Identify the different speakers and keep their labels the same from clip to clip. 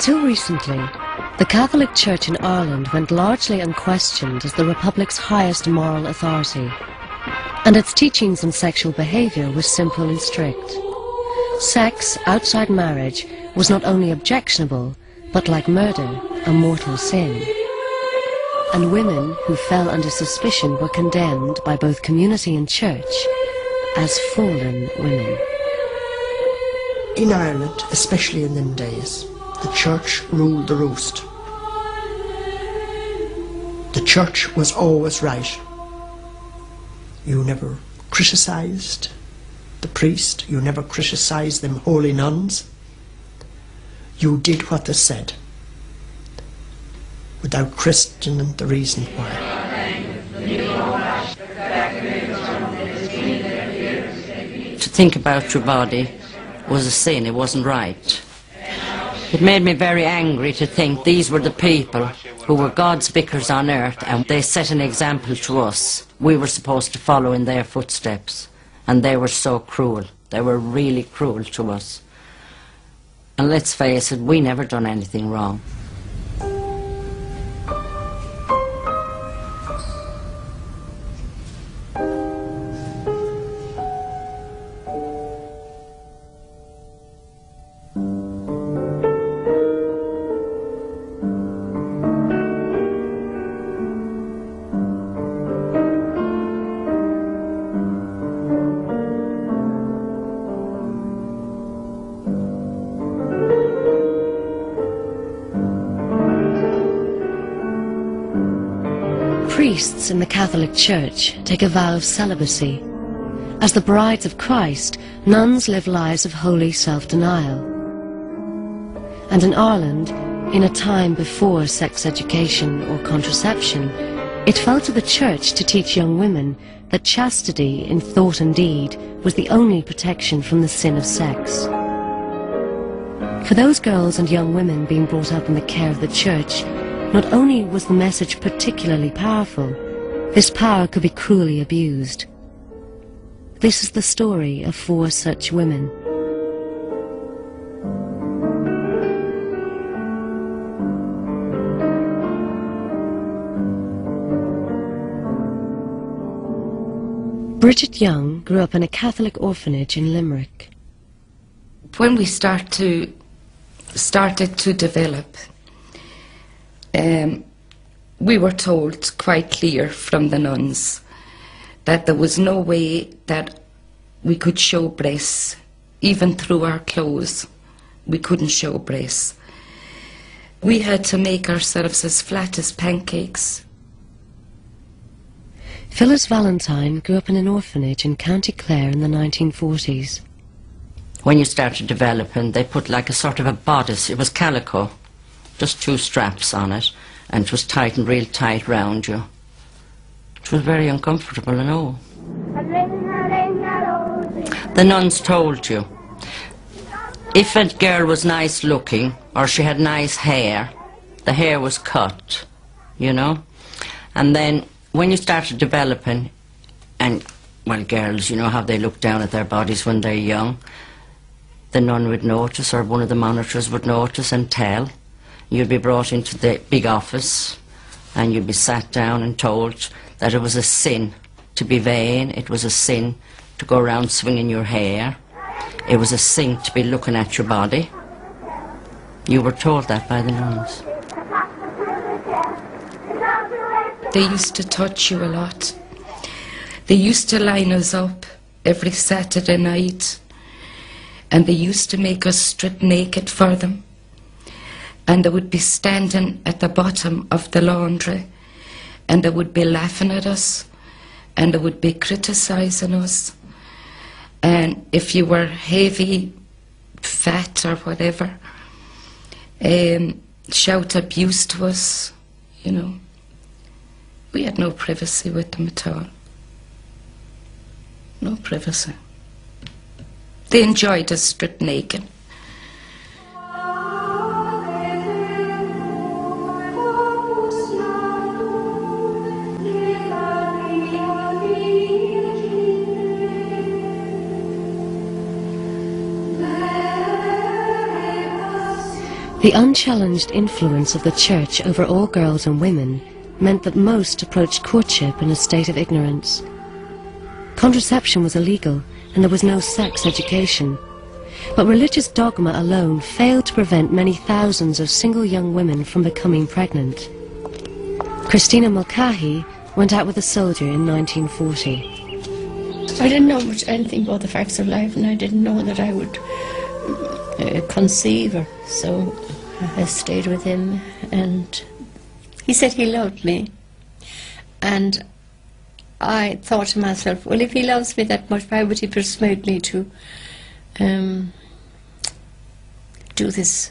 Speaker 1: Until recently, the Catholic Church in Ireland went largely unquestioned as the Republic's highest moral authority, and its teachings on sexual behaviour were simple and strict. Sex outside marriage was not only objectionable, but like murder, a mortal sin. And women who fell under suspicion were condemned by both community and church as fallen women.
Speaker 2: In Ireland, especially in them days, the church ruled the roost. The church was always right. You never criticised the priest, you never criticised them holy nuns. You did what they said, without questioning the reason why.
Speaker 3: To think about your body was a sin, it wasn't right. It made me very angry to think these were the people who were God's vicars on earth, and they set an example to us. We were supposed to follow in their footsteps, and they were so cruel. They were really cruel to us. And let's face it, we never done anything wrong.
Speaker 1: Priests in the Catholic Church take a vow of celibacy. As the brides of Christ, nuns live lives of holy self-denial. And in Ireland, in a time before sex education or contraception, it fell to the Church to teach young women that chastity in thought and deed was the only protection from the sin of sex. For those girls and young women being brought up in the care of the Church, not only was the message particularly powerful, this power could be cruelly abused. This is the story of 4 such women. Bridget Young grew up in a Catholic orphanage in Limerick.
Speaker 4: When we started to develop, we were told quite clear from the nuns that there was no way that we could show breasts, even through our clothes. We couldn't show breasts. We had to make ourselves as flat as pancakes.
Speaker 1: Phyllis Valentine grew up in an orphanage in County Clare in the 1940s.
Speaker 3: When you started developing, they put like a sort of a bodice. It was calico, just 2 straps on it, and it was tightened real tight round you. It was very uncomfortable and all. The nuns told you, if a girl was nice looking, or she had nice hair, the hair was cut, you know. And then when you started developing, and, well, girls, you know how they look down at their bodies when they're young, the nun would notice, or one of the monitors would notice and tell. You'd be brought into the big office, and you'd be sat down and told that it was a sin to be vain, it was a sin to go around swinging your hair, it was a sin to be looking at your body. You were told that by the nuns.
Speaker 4: They used to touch you a lot. They used to line us up every Saturday night, and they used to make us strip naked for them. And they would be standing at the bottom of the laundry, and they would be laughing at us, and they would be criticising us. And if you were heavy, fat or whatever, shout abuse to us, you know. We had no privacy with them at all. No privacy. They enjoyed us stripped naked.
Speaker 1: The unchallenged influence of the Church over all girls and women meant that most approached courtship in a state of ignorance. Contraception was illegal, and there was no sex education. But religious dogma alone failed to prevent many thousands of single young women from becoming pregnant. Christina Mulcahy went out with a soldier in 1940.
Speaker 5: I didn't know much anything about the facts of life, and I didn't know that I would conceive her. So I stayed with him, and he said he loved me. And I thought to myself, well, if he loves me that much, why would he persuade me to do this,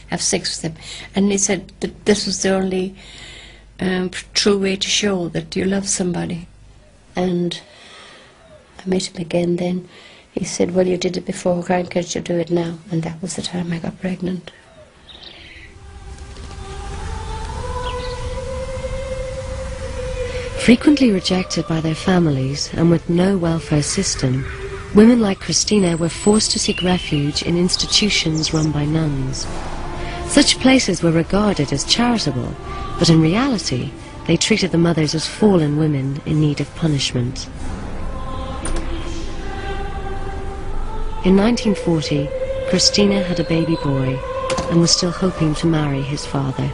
Speaker 5: have sex with him? And he said that this was the only true way to show that you love somebody. And I met him again then. He said, well, you did it before, why can't you do it now? And that was the time I got pregnant.
Speaker 1: Frequently rejected by their families and with no welfare system, women like Christina were forced to seek refuge in institutions run by nuns. Such places were regarded as charitable, but in reality, they treated the mothers as fallen women in need of punishment. In 1940, Christina had a baby boy and was still hoping to marry his father.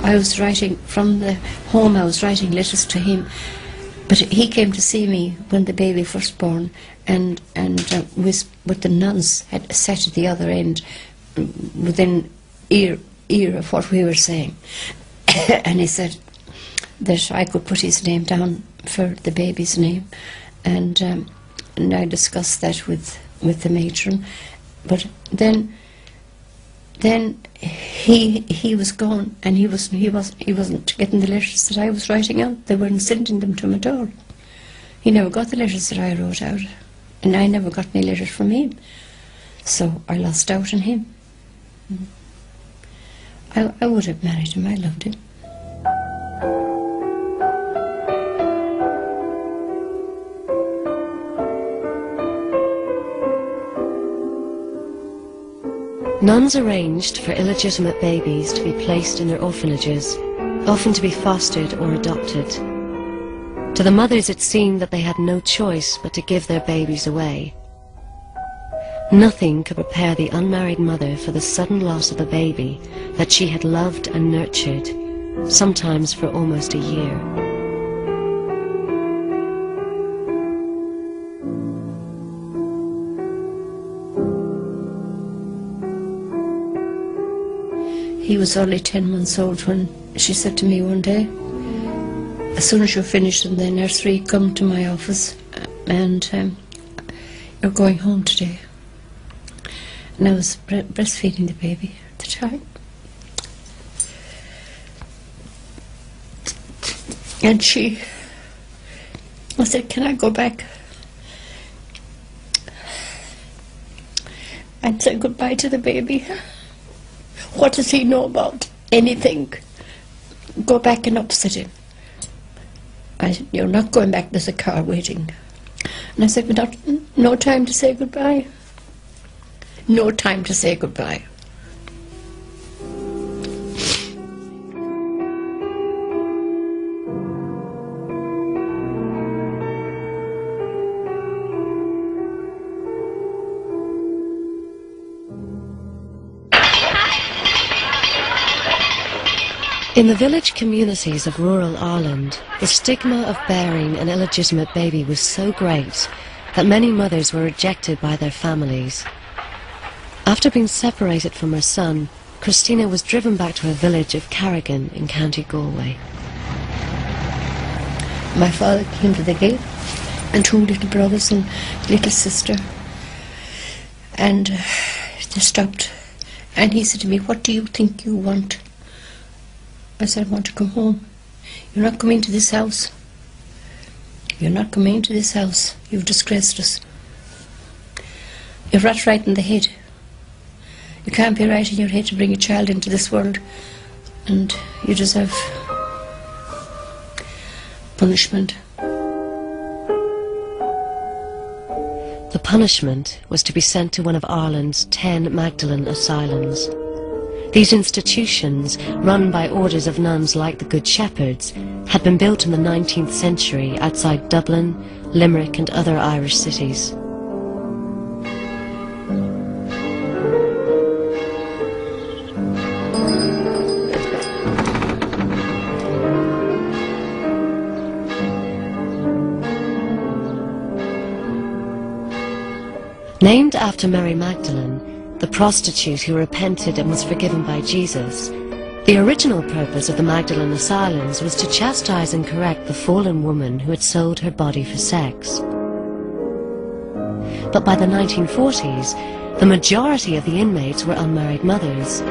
Speaker 5: I was writing from the home, I was writing letters to him, but he came to see me when the baby first born, and with the nuns had sat at the other end, within ear of what we were saying. And he said that I could put his name down for the baby's name, and I discussed that with the matron. But then he was gone, and he wasn't getting the letters that I was writing out. They weren't sending them to him at all. He never got the letters that I wrote out, and I never got any letters from him. So I lost out on him. I would have married him. I loved him.
Speaker 1: Nuns arranged for illegitimate babies to be placed in their orphanages, often to be fostered or adopted. To the mothers it seemed that they had no choice but to give their babies away. Nothing could prepare the unmarried mother for the sudden loss of a baby that she had loved and nurtured, sometimes for almost a year.
Speaker 5: He was only 10 months old when she said to me one day, as soon as you're finished in the nursery, come to my office, and you're going home today. And I was breastfeeding the baby at the time. And I said, can I go back and say goodbye to the baby? What does he know about anything? Go back and upset him. I said, you're not going back, there's a car waiting. And I said, but no time to say goodbye. No time to say goodbye.
Speaker 1: In the village communities of rural Ireland, the stigma of bearing an illegitimate baby was so great that many mothers were rejected by their families. After being separated from her son, Christina was driven back to her village of Carrigan in County Galway.
Speaker 5: My father came to the gate, and two little brothers and little sister, and they stopped, and he said to me, what do you think you want? I said, I want to come home. You're not coming to this house. You're not coming to this house. You've disgraced us. You're right in the head. You can't be right in your head to bring a child into this world, and you deserve
Speaker 1: The The punishment was to be sent to one of Ireland's 10 Magdalene asylums. These institutions, run by orders of nuns like the Good Shepherds, had been built in the 19th century outside Dublin, Limerick and other Irish cities. Named after Mary Magdalene, the prostitute who repented and was forgiven by Jesus, the original purpose of the Magdalene asylums was to chastise and correct the fallen woman who had sold her body for sex. But by the 1940s, the majority of the inmates were unmarried mothers.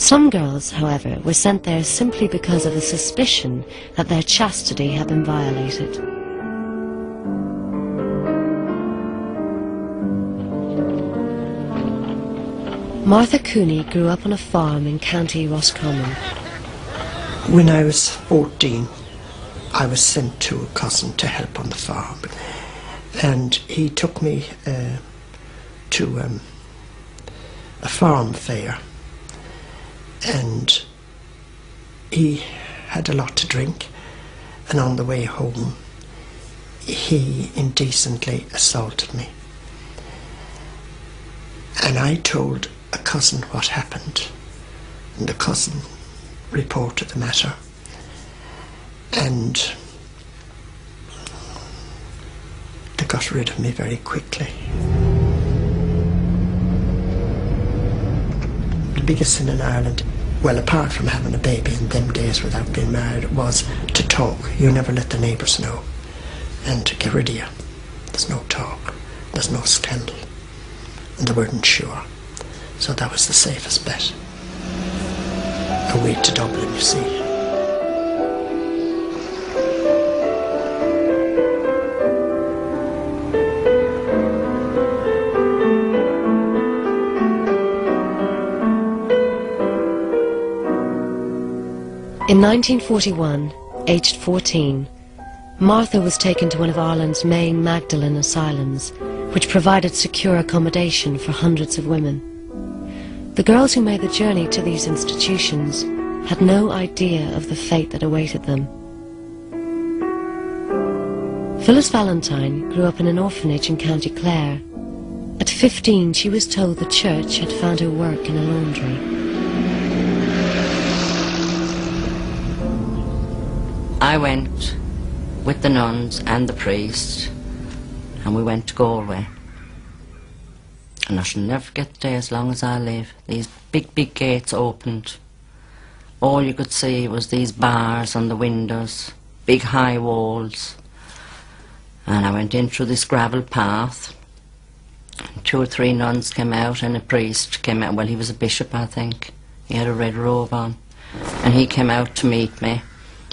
Speaker 1: Some girls, however, were sent there simply because of the suspicion that their chastity had been violated. Martha Cooney grew up on a farm in County Roscommon.
Speaker 2: When I was 14, I was sent to a cousin to help on the farm, and he took me to a farm fair, and he had a lot to drink, and on the way home he indecently assaulted me. And I told a cousin what happened, and the cousin reported the matter, and they got rid of me very quickly. The biggest sin in Ireland, well, apart from having a baby in them days without being married, was to talk. You never let the neighbours know, and to get rid of you. There's no talk, there's no scandal, and they weren't sure, so that was the safest bet. Away to Dublin, you see.
Speaker 1: In 1941, aged 14, Martha was taken to one of Ireland's main Magdalene asylums, which provided secure accommodation for hundreds of women. The girls who made the journey to these institutions had no idea of the fate that awaited them. Phyllis Valentine grew up in an orphanage in County Clare. At 15, she was told the church had found her work in a laundry.
Speaker 3: I went with the nuns and the priest, and we went to Galway. And I shall never forget the day as long as I live. These big, big gates opened. All you could see was these bars on the windows, big high walls. And I went in through this gravel path. And 2 or 3 nuns came out, and a priest came out. Well, he was a bishop, I think. He had a red robe on. And he came out to meet me.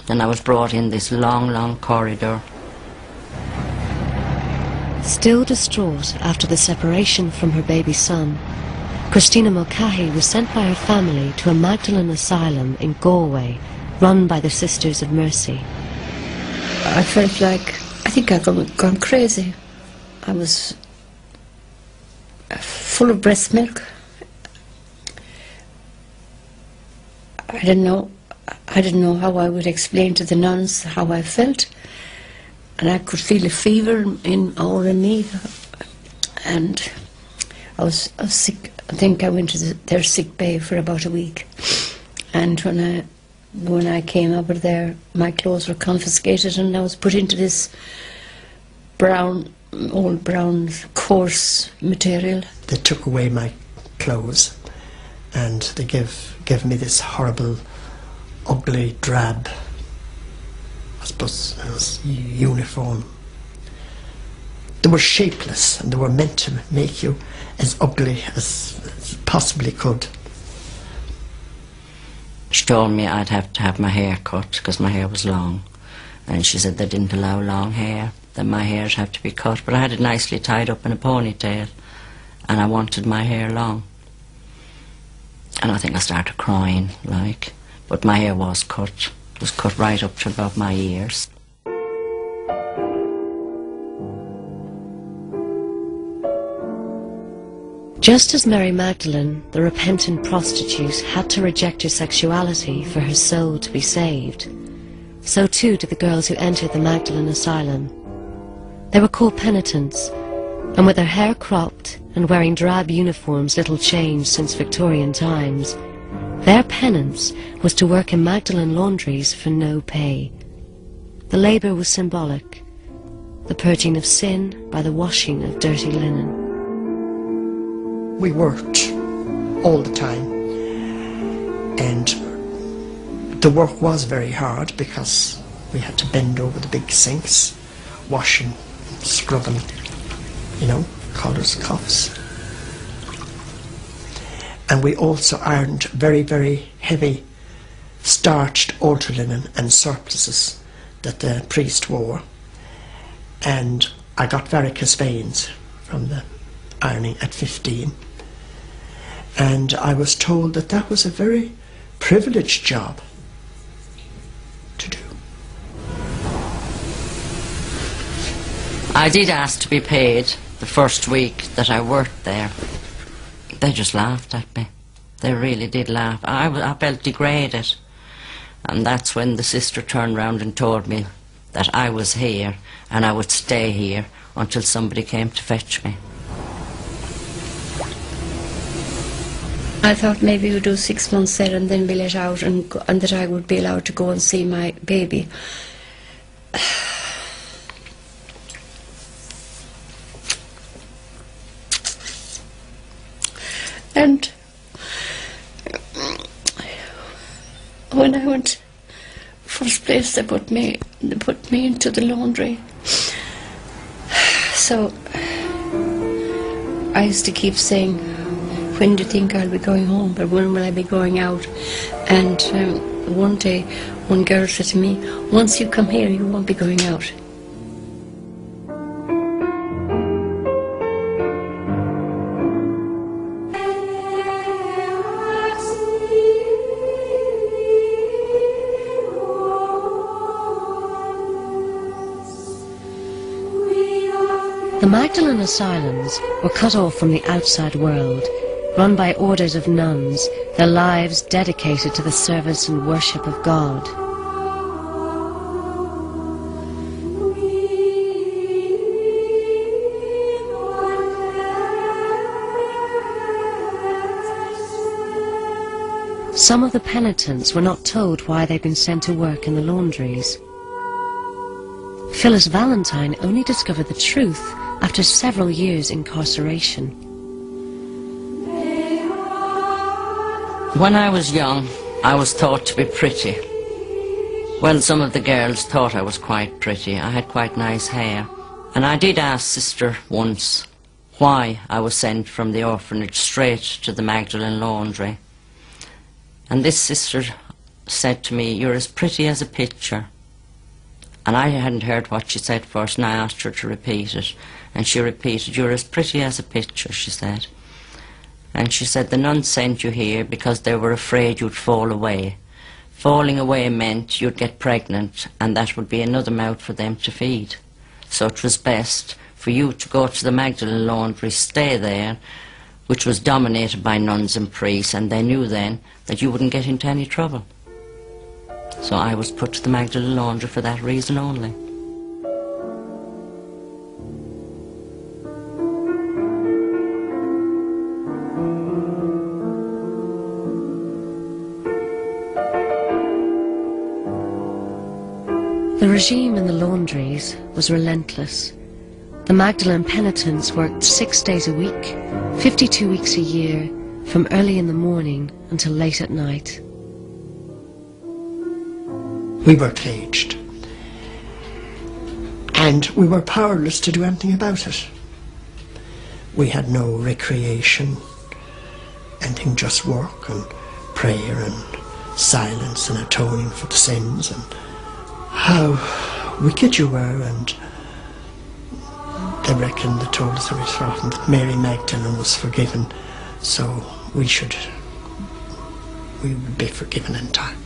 Speaker 3: And I was brought in this long, long corridor.
Speaker 1: Still distraught after the separation from her baby son, Christina Mulcahy was sent by her family to a Magdalene asylum in Galway, run by the Sisters of Mercy.
Speaker 5: I felt like, I think I'd gone crazy. I was full of breast milk. I didn't know how I would explain to the nuns how I felt, and I could feel a fever all in me, and I was sick. I think I went to their sick bay for about a week, and when I came out of there, my clothes were confiscated, and I was put into this old brown coarse material.
Speaker 2: They took away my clothes, and they gave me this horrible, ugly, drab, I suppose it was, uniform. They were shapeless, and they were meant to make you as ugly as possibly could.
Speaker 3: She told me I'd have to have my hair cut because my hair was long, and she said they didn't allow long hair, that my hairs have to be cut, but I had it nicely tied up in a ponytail, and I wanted my hair long. And I think I started crying, like, but my hair was cut. It was cut right up to about my ears.
Speaker 1: Just as Mary Magdalene, the repentant prostitute, had to reject her sexuality for her soul to be saved, so too did the girls who entered the Magdalene Asylum. They were called penitents, and with their hair cropped and wearing drab uniforms little changed since Victorian times, their penance was to work in Magdalene laundries for no pay. The labour was symbolic, the purging of sin by the washing of dirty linen.
Speaker 2: We worked all the time, and the work was very hard because we had to bend over the big sinks, washing, scrubbing, you know, collars, cuffs. And we also ironed very, very heavy starched altar linen and surplices that the priest wore. And I got varicose veins from the ironing at 15. And I was told that that was a very privileged job to do.
Speaker 3: I did ask to be paid the first week that I worked there. They just laughed at me. They really did laugh. I felt degraded. And that's when the sister turned round and told me that I was here and I would stay here until somebody came to fetch me.
Speaker 5: I thought maybe we'd do 6 months there and then be let out, and that I would be allowed to go and see my baby. And when I went, first place they put me into the laundry. So I used to keep saying, when do you think I'll be going home? But when will I be going out? And one day, one girl said to me, once you come here, you won't be going out.
Speaker 1: The Magdalene asylums were cut off from the outside world, run by orders of nuns, their lives dedicated to the service and worship of God. Some of the penitents were not told why they'd been sent to work in the laundries. Phyllis Valentine only discovered the truth after several years' incarceration.
Speaker 3: When I was young, I was thought to be pretty. Well, some of the girls thought I was quite pretty. I had quite nice hair. And I did ask Sister once why I was sent from the orphanage straight to the Magdalene laundry. And this sister said to me, "You're as pretty as a picture." And I hadn't heard what she said first, and I asked her to repeat it. And she repeated, "You're as pretty as a picture," she said. And she said, "The nuns sent you here because they were afraid you'd fall away. Falling away meant you'd get pregnant, and that would be another mouth for them to feed. So it was best for you to go to the Magdalene laundry, stay there, which was dominated by nuns and priests, and they knew then that you wouldn't get into any trouble." So I was put to the Magdalene laundry for that reason only.
Speaker 1: The regime in the laundries was relentless. The Magdalene penitents worked 6 days a week, 52 weeks a year, from early in the morning until late at night.
Speaker 2: We were caged, and we were powerless to do anything about it. We had no recreation, anything, just work and prayer and silence and atoning for the sins, and how wicked you were. And they reckoned, they told us very often that Mary Magdalene was forgiven, so we would be forgiven in time.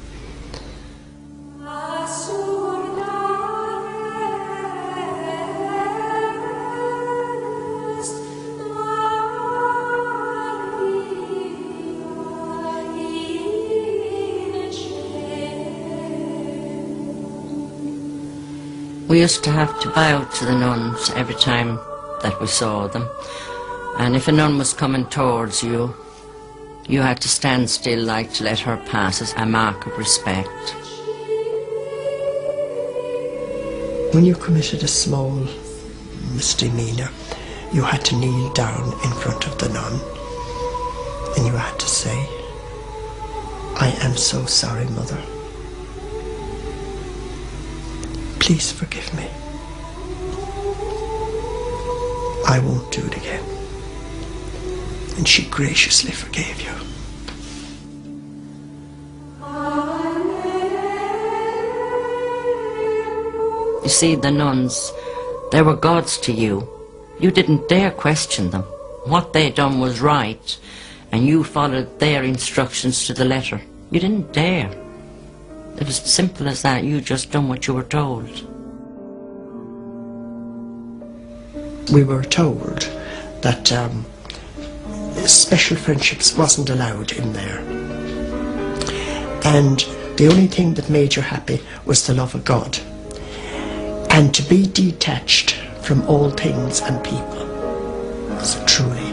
Speaker 3: We used to have to bow to the nuns every time that we saw them. And if a nun was coming towards you, you had to stand still, like to let her pass as a mark of respect.
Speaker 2: When you committed a small misdemeanour, you had to kneel down in front of the nun and you had to say, "I am so sorry, Mother. Please forgive me. I won't do it again." And she graciously forgave you.
Speaker 3: You see, the nuns, they were gods to you. You didn't dare question them. What they done was right, and you followed their instructions to the letter. You didn't dare. It was simple as that. You just done what you were told.
Speaker 2: We were told that special friendships wasn't allowed in there. And the only thing that made you happy was the love of God. And to be detached from all things and people was a truly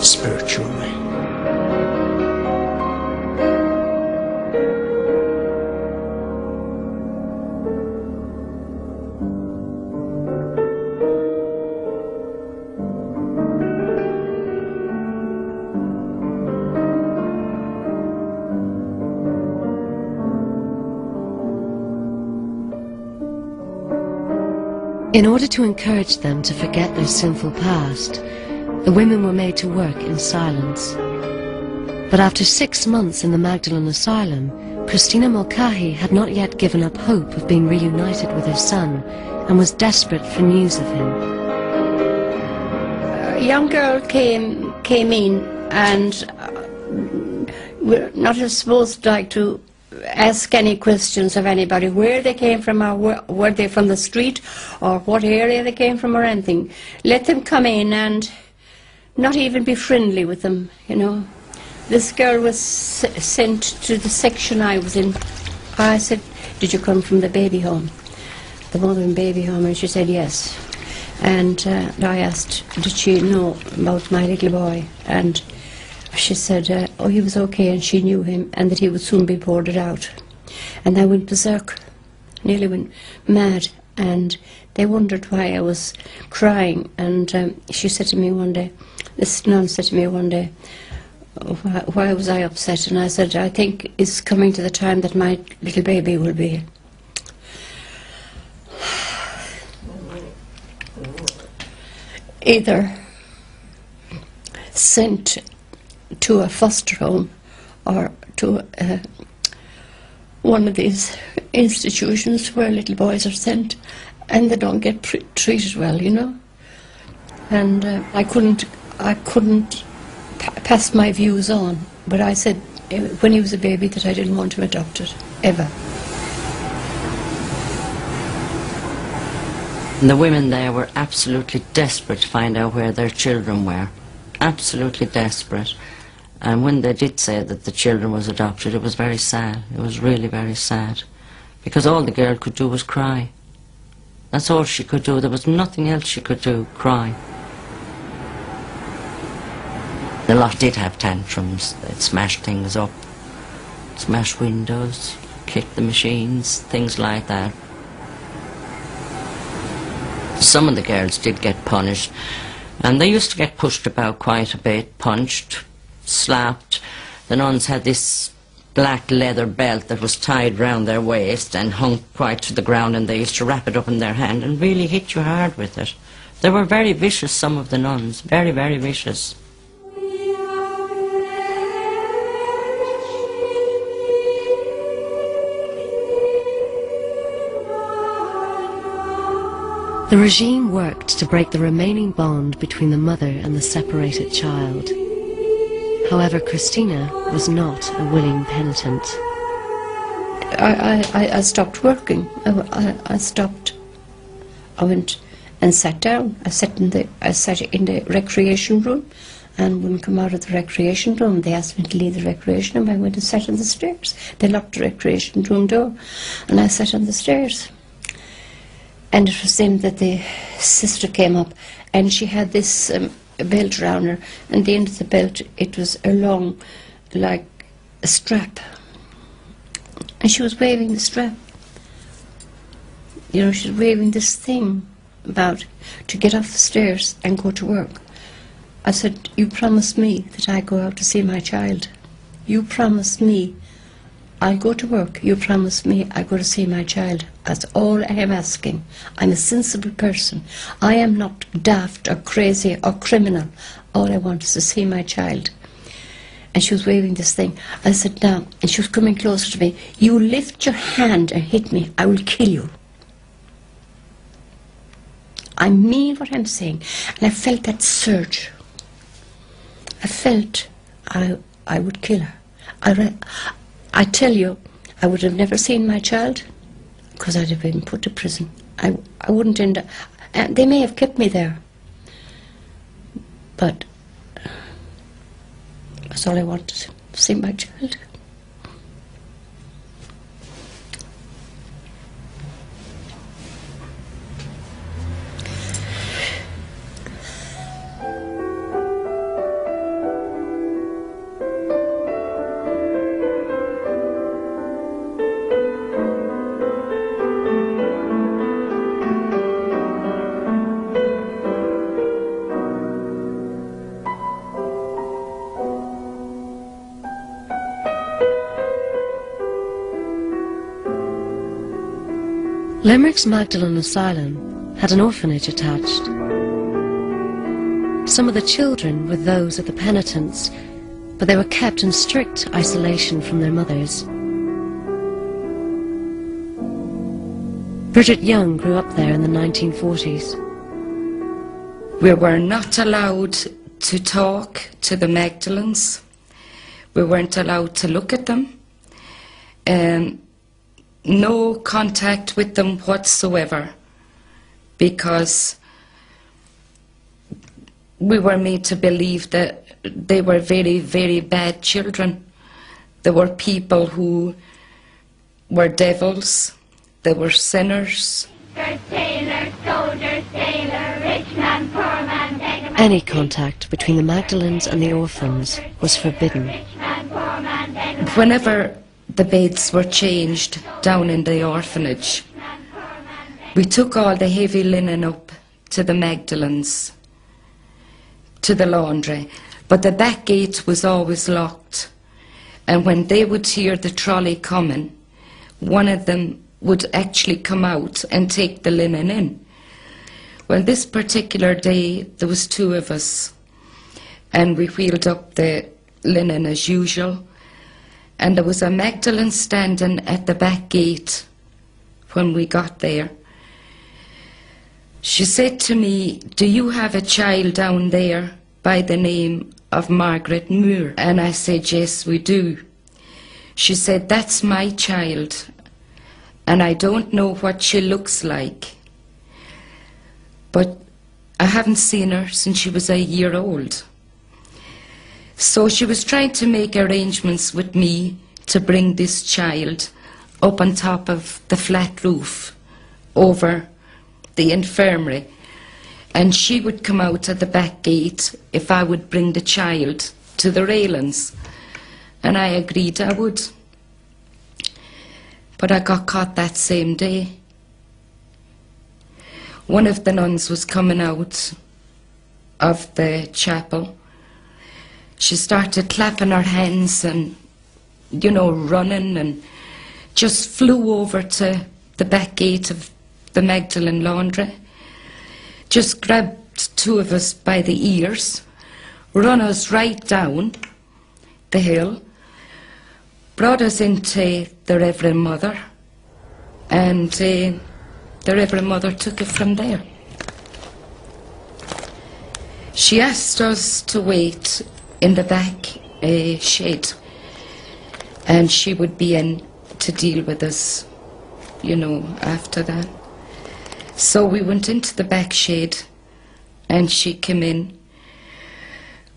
Speaker 2: spiritual way.
Speaker 1: In order to encourage them to forget their sinful past, the women were made to work in silence. But after 6 months in the Magdalen Asylum, Christina Mulcahy had not yet given up hope of being reunited with her son and was desperate for news of him.
Speaker 5: A young girl came in and we're not supposed like to ask any questions of anybody, where they came from, or were they from the street, or what area they came from, or anything. Let them come in and not even be friendly with them, you know. This girl was sent to the section I was in. I said, "Did you come from the baby home, the mother and baby home?" And she said yes. And I asked, did she know about my little boy? And she said, oh, he was okay, and she knew him, and that he would soon be boarded out. And I went berserk, nearly went mad, and they wondered why I was crying. And she said to me one day, this nun said to me one day, why was I upset? And I said, I think it's coming to the time that my little baby will be either sent to a foster home or to one of these institutions where little boys are sent and they don't get treated well, you know. And I couldn't pass my views on, but I said when he was a baby that I didn't want him adopted, ever.
Speaker 3: And the women there were absolutely desperate to find out where their children were. Absolutely desperate. And when they did say that the children was adopted, it was very sad. It was really very sad. Because all the girl could do was cry. That's all she could do. There was nothing else she could do, cry. The lot did have tantrums. They'd smash things up, smash windows, kick the machines, things like that. Some of the girls did get punished, and they used to get pushed about quite a bit, punched, slapped. The nuns had this black leather belt that was tied round their waist and hung quite to the ground, and they used to wrap it up in their hand and really hit you hard with it. They were very vicious, some of the nuns, very, very vicious.
Speaker 1: The regime worked to break the remaining bond between the mother and the separated child. However, Christina was not a willing penitent.
Speaker 5: I stopped working. I stopped. I went and sat down. I sat in the recreation room, and wouldn't come out of the recreation room. They asked me to leave the recreation room. I went and sat on the stairs. They locked the recreation room door, and I sat on the stairs. And it was then that the sister came up, and she had this belt around her, and the end of the belt, it was a long, like a strap. And she was waving the strap. You know, she was waving this thing about to get off the stairs and go to work. I said, you promised me that I go out to see my child. You promised me I'll go to work. You promised me I go to see my child. That's all I am asking. I'm a sensible person. I am not daft or crazy or criminal. All I want is to see my child. And she was waving this thing. I said, now, and she was coming closer to me. You lift your hand and hit me, I will kill you. I mean what I'm saying. And I felt that surge. I felt I would kill her. I tell you, I would have never seen my child because I'd have been put to prison. I wouldn't end up... they may have kept me there. But that's all I wanted, to see my child.
Speaker 1: Limerick's Magdalen Asylum had an orphanage attached. Some of the children were those of the penitents, but they were kept in strict isolation from their mothers. Bridget Young grew up there in the 1940s.
Speaker 4: We were not allowed to talk to the Magdalens. We weren't allowed to look at them. No contact with them whatsoever, because we were made to believe that they were very, very bad children. They were people who were devils. They were sinners.
Speaker 6: Sailor, soldier, sailor, rich man, poor man, beggar man.
Speaker 1: Any contact between the Magdalens and the orphans was forbidden.
Speaker 4: Whenever the beds were changed down in the orphanage, we took all the heavy linen up to the Magdalens, to the laundry, but the back gate was always locked, and when they would hear the trolley coming, one of them would actually come out and take the linen in. Well, this particular day there was two of us, and we wheeled up the linen as usual, and there was a Magdalene standing at the back gate when we got there. She said to me, "Do you have a child down there by the name of Margaret Moore?" And I said, "Yes, we do." She said, "That's my child, and I don't know what she looks like, but I haven't seen her since she was a year old." So she was trying to make arrangements with me to bring this child up on top of the flat roof over the infirmary, and she would come out at the back gate if I would bring the child to the railings, and I agreed I would. But I got caught that same day. One of the nuns was coming out of the chapel. She started clapping her hands and, you know, running, and just flew over to the back gate of the Magdalene laundry, just grabbed two of us by the ears, run us right down the hill, brought us into the Reverend Mother, and the Reverend Mother took it from there. She asked us to wait in the back shed, and she would be in to deal with us, you know, after that. So we went into the back shed, and she came in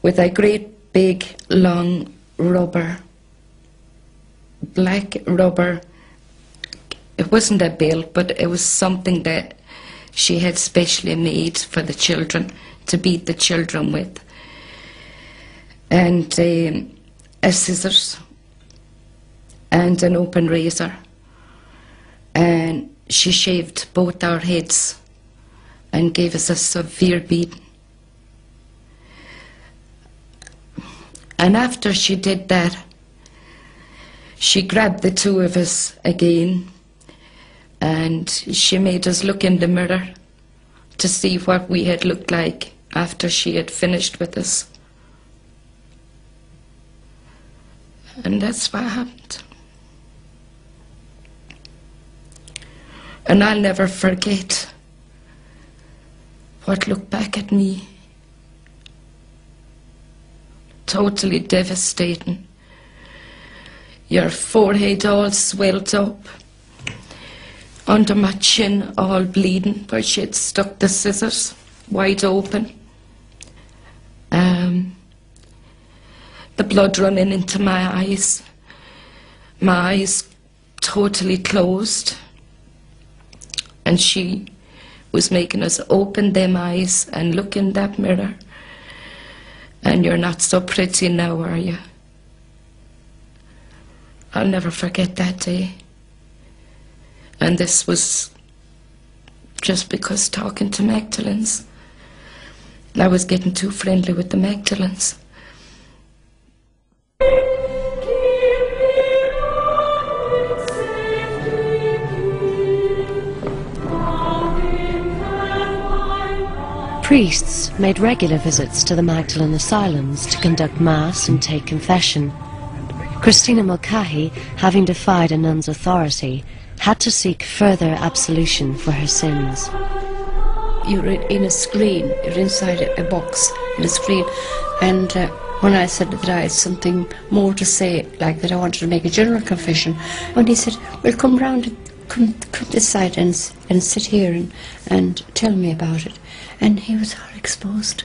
Speaker 4: with a great big long rubber, black rubber. It wasn't a belt, but it was something that she had specially made for the children, to beat the children with. And a scissors and an open razor. And she shaved both our heads and gave us a severe beating. And after she did that, she grabbed the two of us again and she made us look in the mirror to see what we had looked like after she had finished with us. And that's what happened. And I'll never forget what looked back at me. Totally devastating. Your forehead all swelled up, under my chin all bleeding where she had stuck the scissors wide open. The blood running into my eyes totally closed, and she was making us open them eyes and look in that mirror. And you're not so pretty now, are you? I'll never forget that day. And this was just because talking to Magdalens, I was getting too friendly with the Magdalens.
Speaker 1: Priests made regular visits to the Magdalen asylums to conduct mass and take confession. Christina Mulcahy, having defied a nun's authority, had to seek further absolution for her sins.
Speaker 5: You're in a screen, you're inside a box in a screen, and when I said that I had something more to say, like that I wanted to make a general confession, and he said, well, come round, come this side and sit here and tell me about it. And he was all exposed,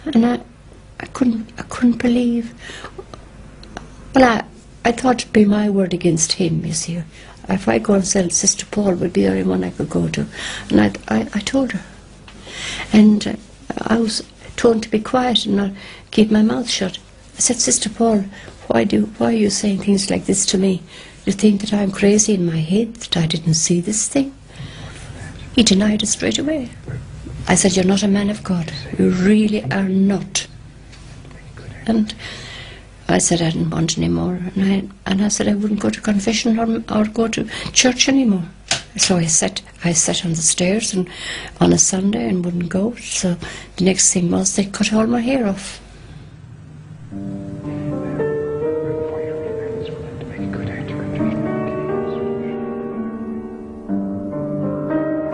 Speaker 5: and I couldn't believe. Well, I thought it'd be my word against him, you see. If I go and say Sister Paul would be the only one I could go to, and I told her, and I was told to be quiet and not keep my mouth shut. I said, Sister Paul, why are you saying things like this to me? You think that I'm crazy in my head, that I didn't see this thing? He denied it straight away. I said, you're not a man of God. You really are not. And I said I didn't want any more. And I said I wouldn't go to confession or go to church anymore. So I sat on the stairs and on a Sunday and wouldn't go. So the next thing was they cut all my hair off.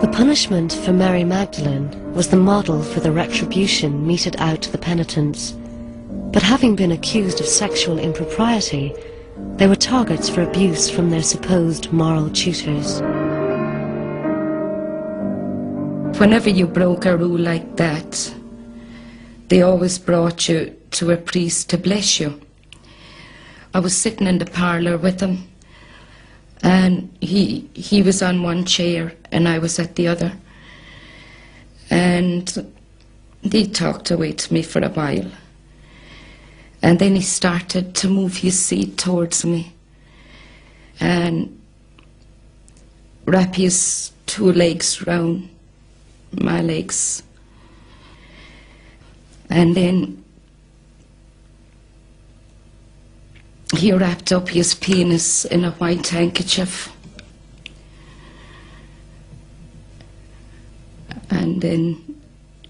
Speaker 1: The punishment for Mary Magdalene was the model for the retribution meted out to the penitents. But having been accused of sexual impropriety, they were targets for abuse from their supposed moral tutors.
Speaker 4: Whenever you broke a rule like that, they always brought you to a priest to bless you. I was sitting in the parlour with him, and he was on one chair and I was at the other. And he talked away to me for a while. And then he started to move his seat towards me and wrap his two legs round my legs. And then he wrapped up his penis in a white handkerchief. And then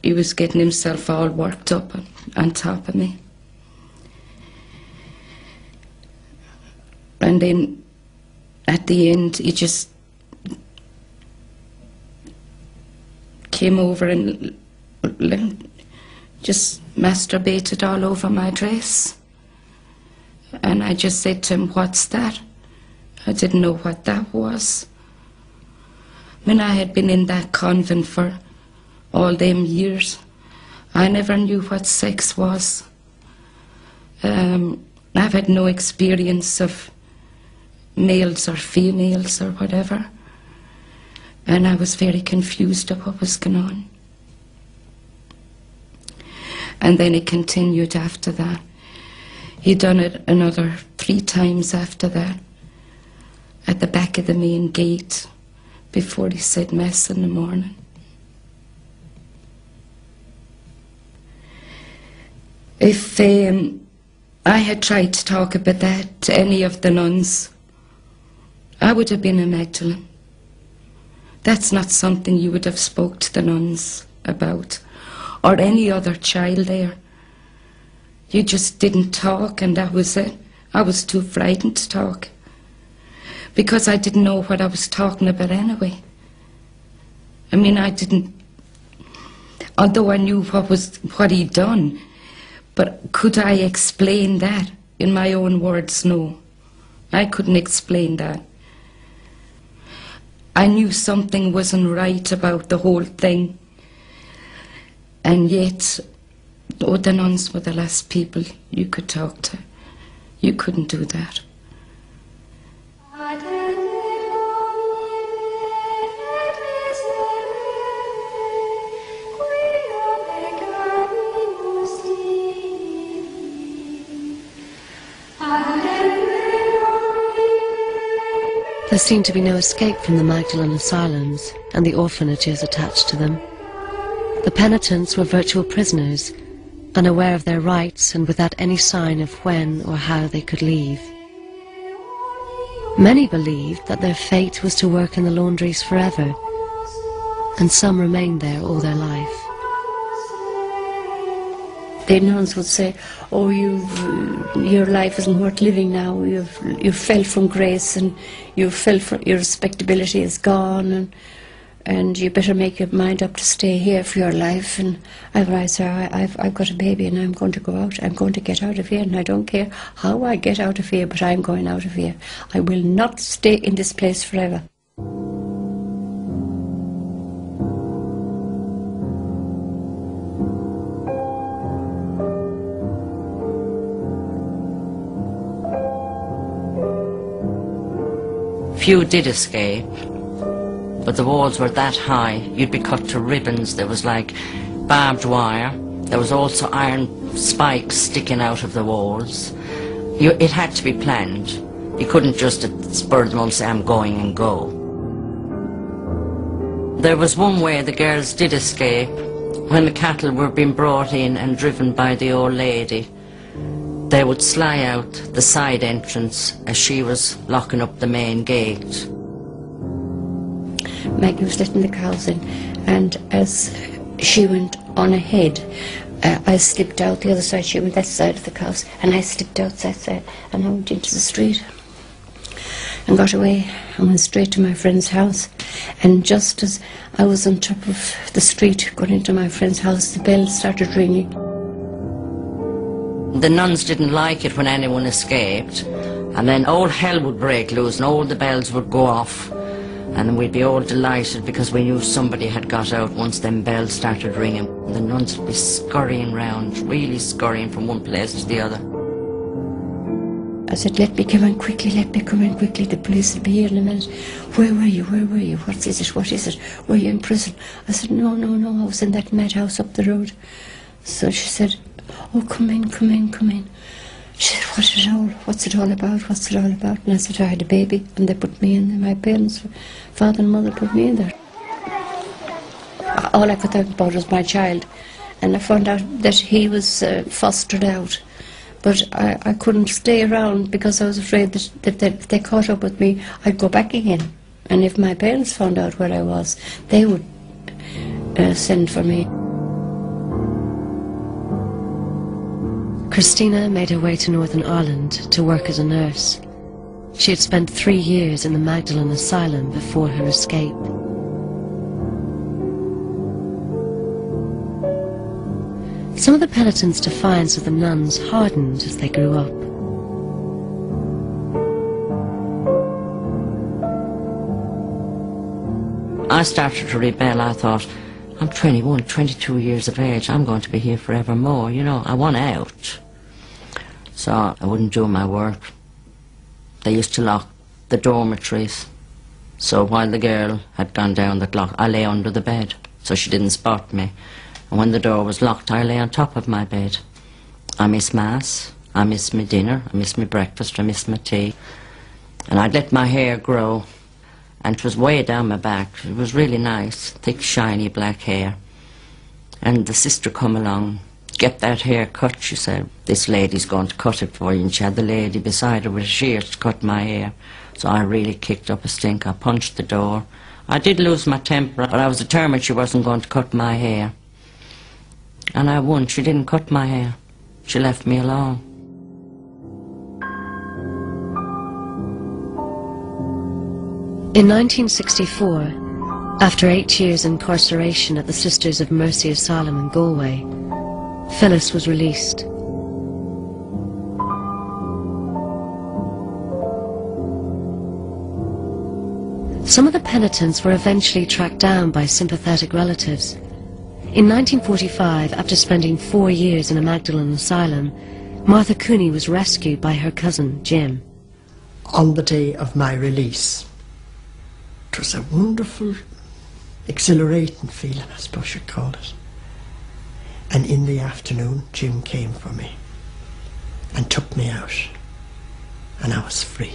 Speaker 4: he was getting himself all worked up on top of me. And then at the end he just came over and just masturbated all over my dress. And I just said to him, what's that? I didn't know what that was. I mean, I had been in that convent for all them years. I never knew what sex was. I've had no experience of males or females or whatever. And I was very confused of what was going on. And then it continued after that. He'd done it another 3 times after that, at the back of the main gate, before he said Mass in the morning. If I had tried to talk about that to any of the nuns, I would have been a Magdalene. That's not something you would have spoke to the nuns about, or any other child there. You just didn't talk, and that was it. I was too frightened to talk, because I didn't know what I was talking about anyway. I mean, I didn't, although I knew what he'd done, but could I explain that in my own words? No, I couldn't explain that. I knew something wasn't right about the whole thing, and yet, oh, the nuns were the last people you could talk to. You couldn't do that.
Speaker 1: There seemed to be no escape from the Magdalene asylums and the orphanages attached to them. The penitents were virtual prisoners, unaware of their rights and without any sign of when or how they could leave. Many believed that their fate was to work in the laundries forever, and some remained there all their life.
Speaker 5: The nuns would say, oh, your life isn't worth living now, you've fell from grace, and your respectability is gone, and you better make your mind up to stay here for your life. And I write, sir, I've got a baby and I'm going to go out, I'm going to get out of here, and I don't care how I get out of here, but I'm going out of here. I will not stay in this place forever.
Speaker 3: Few did escape, but the walls were that high, you'd be cut to ribbons. There was like barbed wire. There was also iron spikes sticking out of the walls. It had to be planned. You couldn't just at the spur of the moment say, I'm going, and go. There was one way the girls did escape. When the cattle were being brought in and driven by the old lady, they would sly out the side entrance as she was locking up the main gate.
Speaker 5: Maggie was letting the cows in, and as she went on ahead, I slipped out the other side. She went that side of the cows, and I slipped out that side, and I went into the street and got away and went straight to my friend's house. And just as I was on top of the street going into my friend's house, the bell started ringing.
Speaker 3: The nuns didn't like it when anyone escaped, and then all hell would break loose and all the bells would go off, and we'd be all delighted because we knew somebody had got out once them bells started ringing. The nuns would be scurrying round, really scurrying from one place to the other.
Speaker 5: I said, let me come in quickly, let me come in quickly, the police will be here in a minute. Where were you, where were you, what is it, were you in prison? I said, no, I was in that madhouse up the road. So she said, oh, come in. She said, what's it all about? And I said, I had a baby, and they put me in there. My parents, father and mother, put me in there. All I could think about was my child, and I found out that he was fostered out. But I couldn't stay around because I was afraid that if they caught up with me, I'd go back again. And if my parents found out where I was, they would send for me.
Speaker 1: Christina made her way to Northern Ireland to work as a nurse. She had spent 3 years in the Magdalene Asylum before her escape. Some of the penitents' defiance of the nuns hardened as they grew up.
Speaker 3: I started to rebel. I thought, I'm 21, 22 years of age, I'm going to be here forevermore, you know, I want out. So I wouldn't do my work. They used to lock the dormitories, So while the girl had gone down the clock, I lay under the bed so she didn't spot me. And when the door was locked, I lay on top of my bed. I miss Mass, I miss my dinner, I miss my breakfast, I miss my tea. And I'd let my hair grow, and it was way down my back. It was really nice, thick, shiny black hair. And the sister come along, "Get that hair cut," she said. "This lady's going to cut it for you." And she had the lady beside her with a shears to cut my hair. So I really kicked up a stink. I punched the door. I did lose my temper, but I was determined she wasn't going to cut my hair. And I won. She didn't cut my hair. She left me alone.
Speaker 1: In 1964, after 8 years incarceration at the Sisters of Mercy Asylum in Galway, Phyllis was released. Some of the penitents were eventually tracked down by sympathetic relatives. In 1945, after spending 4 years in a Magdalen asylum, Martha Cooney was rescued by her cousin, Jim.
Speaker 2: On the day of my release, it was a wonderful, exhilarating feeling, I suppose you'd call it. And in the afternoon, Jim came for me and took me out, and I was free.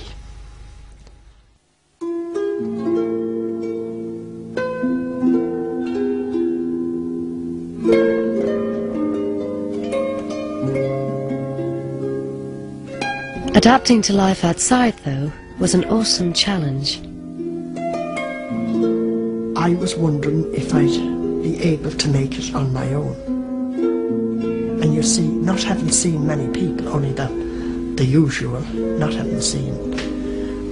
Speaker 1: Adapting to life outside, though, was an awesome challenge.
Speaker 2: I was wondering if I'd be able to make it on my own. And you see, not having seen many people, only the usual, not having seen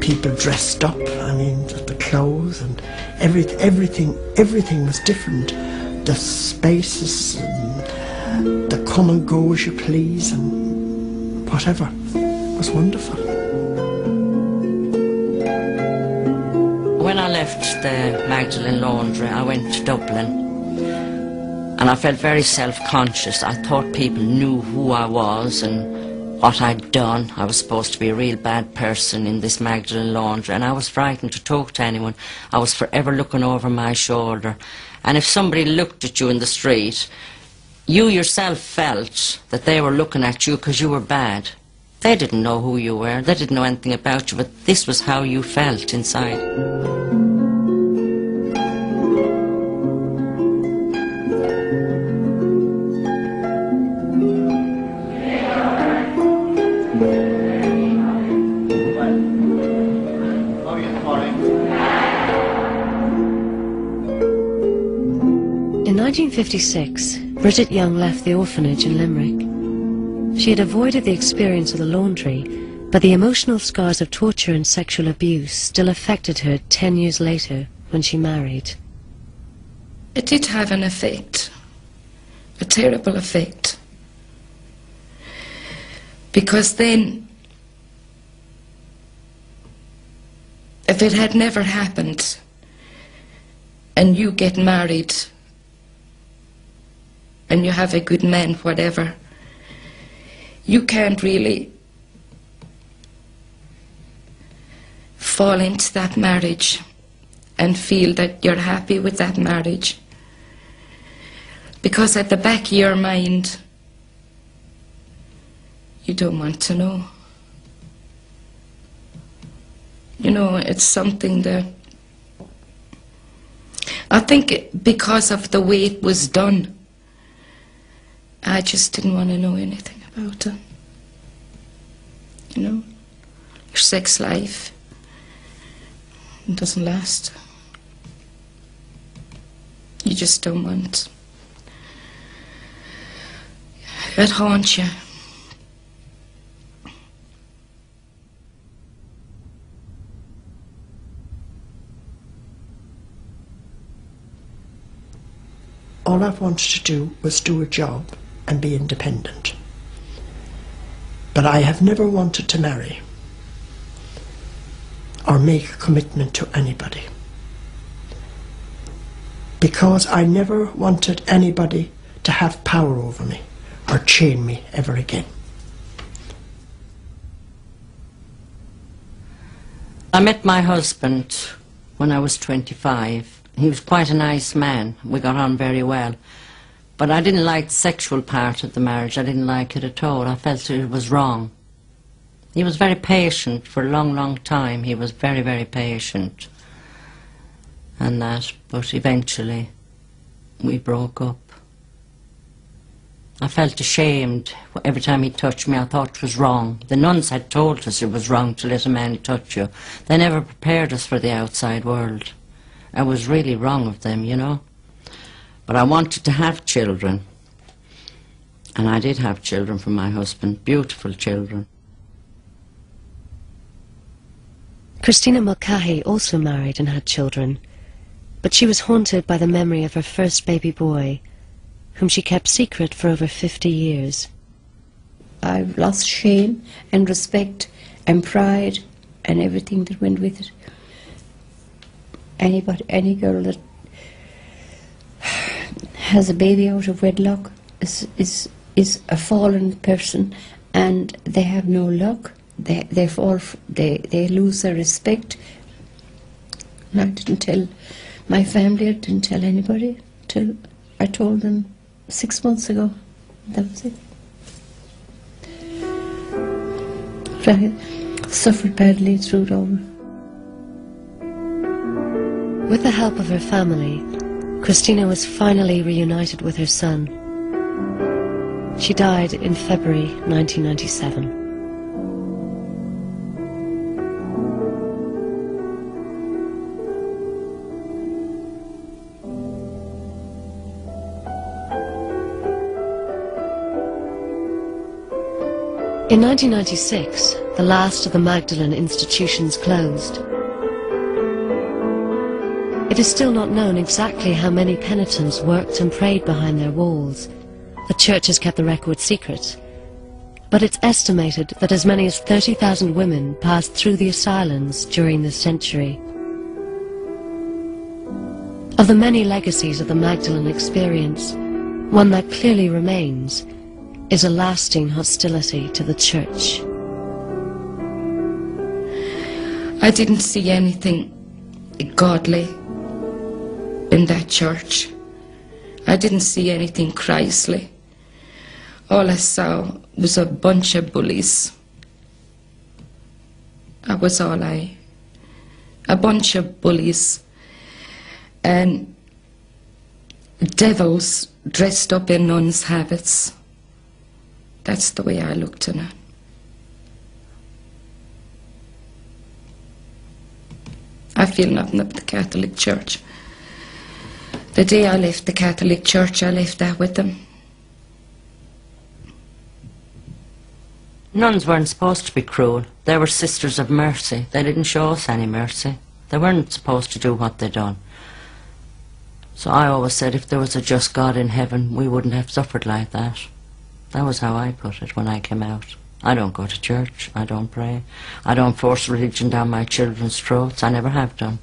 Speaker 2: people dressed up, I mean, the clothes and everything was different. The spaces and the come and go as you please and whatever was wonderful.
Speaker 3: When I left the Magdalen Laundry, I went to Dublin, and I felt very self-conscious. I thought people knew who I was and what I'd done. I was supposed to be a real bad person in this Magdalen Laundry, and I was frightened to talk to anyone. I was forever looking over my shoulder, and if somebody looked at you in the street, you yourself felt that they were looking at you because you were bad. They didn't know who you were, they didn't know anything about you, but this was how you felt inside.
Speaker 1: In 1956, Bridget Young left the orphanage in Limerick. She had avoided the experience of the laundry, but the emotional scars of torture and sexual abuse still affected her 10 years later when she married.
Speaker 4: It did have an effect, a terrible effect. Because then, if it had never happened, and you get married, and you have a good man, whatever, you can't really fall into that marriage and feel that you're happy with that marriage. Because at the back of your mind, you don't want to know. You know, it's something that I think because of the way it was done, I just didn't want to know anything about it. You know, your sex life, it doesn't last. You just don't want. It haunts you.
Speaker 2: All I wanted to do was do a job and be independent. But I have never wanted to marry or make a commitment to anybody, because I never wanted anybody to have power over me or chain me ever again.
Speaker 3: I met my husband when I was 25. He was quite a nice man. We got on very well. But I didn't like the sexual part of the marriage. I didn't like it at all. I felt it was wrong. He was very patient for a long, long time. He was very, very patient. And that, but eventually we broke up. I felt ashamed every time he touched me. I thought it was wrong. The nuns had told us it was wrong to let a man touch you. They never prepared us for the outside world. It was really wrong of them, you know. But I wanted to have children. And I did have children from my husband, beautiful children.
Speaker 1: Christina Mulcahy also married and had children, but she was haunted by the memory of her first baby boy, whom she kept secret for over 50 years.
Speaker 5: I've lost shame and respect and pride and everything that went with it. Any girl that has a baby out of wedlock is a fallen person, and they have no luck. They lose their respect. And I didn't tell my family, I didn't tell anybody till I told them 6 months ago. That was it. I suffered badly through it all.
Speaker 1: With the help of her family, Christina was finally reunited with her son. She died in February 1997. In 1996, the last of the Magdalene institutions closed. It is still not known exactly how many penitents worked and prayed behind their walls. The church has kept the record secret. But it's estimated that as many as 30,000 women passed through the asylums during this century. Of the many legacies of the Magdalene experience, one that clearly remains is a lasting hostility to the church.
Speaker 4: I didn't see anything godly in that church. I didn't see anything Christly. All I saw was a bunch of bullies. That was all a bunch of bullies and devils dressed up in nuns' habits. That's the way I looked at it. I feel nothing of the Catholic Church. The day I left the Catholic Church, I left that with them.
Speaker 3: Nuns weren't supposed to be cruel. They were sisters of mercy. They didn't show us any mercy. They weren't supposed to do what they done. So I always said if there was a just God in heaven, we wouldn't have suffered like that. That was how I put it when I came out. I don't go to church. I don't pray. I don't force religion down my children's throats. I never have done.